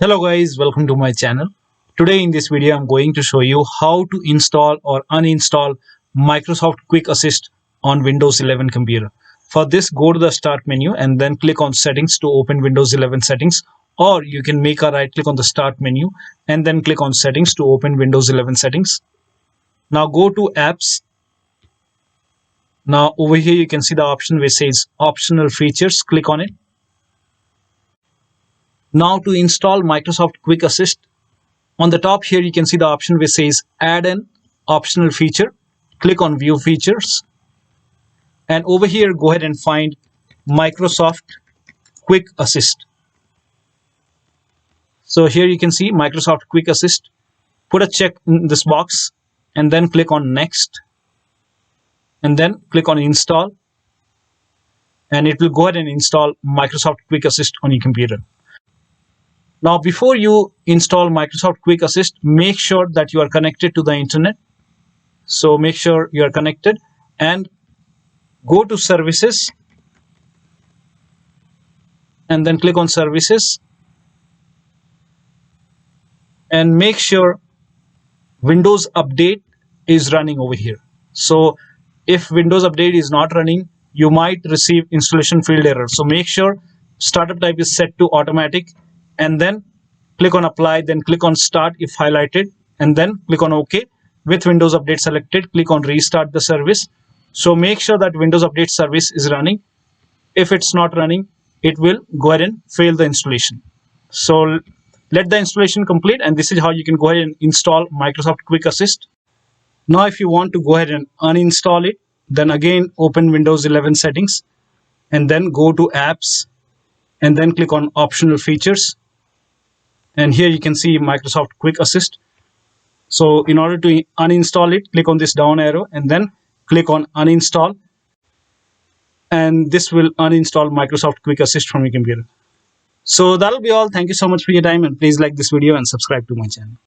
Hello guys, welcome to my channel. Today in this video I'm going to show you how to install or uninstall Microsoft Quick Assist on Windows 11 computer. For this, go to the start menu and then click on settings to open Windows 11 settings, or you can make a right click on the start menu and then click on settings to open Windows 11 settings. Now go to apps. Now over here you can see the option which says optional features. Click on it. Now to install Microsoft Quick Assist, on the top here you can see the option which says add an optional feature. Click on view features, and over here go ahead and find Microsoft Quick Assist. So here you can see Microsoft Quick Assist. Put a check in this box and then click on next and then click on install, and it will go ahead and install Microsoft Quick Assist on your computer. Now, before you install Microsoft Quick Assist, make sure that you are connected to the internet. So make sure you are connected and go to services and then click on services and make sure Windows Update is running over here. So if Windows Update is not running, you might receive installation field error. So make sure startup type is set to automatic, and then click on apply, then click on start if highlighted, and then click on OK. With Windows Update selected, click on restart the service. So make sure that Windows Update service is running. If it's not running, it will go ahead and fail the installation. So let the installation complete, and this is how you can go ahead and install Microsoft Quick Assist. Now if you want to go ahead and uninstall it, then again open Windows 11 settings and then go to apps and then click on optional features. And here you can see Microsoft Quick Assist. So in order to uninstall it, click on this down arrow and then click on uninstall. And this will uninstall Microsoft Quick Assist from your computer. So that'll be all. Thank you so much for your time, and please like this video and subscribe to my channel.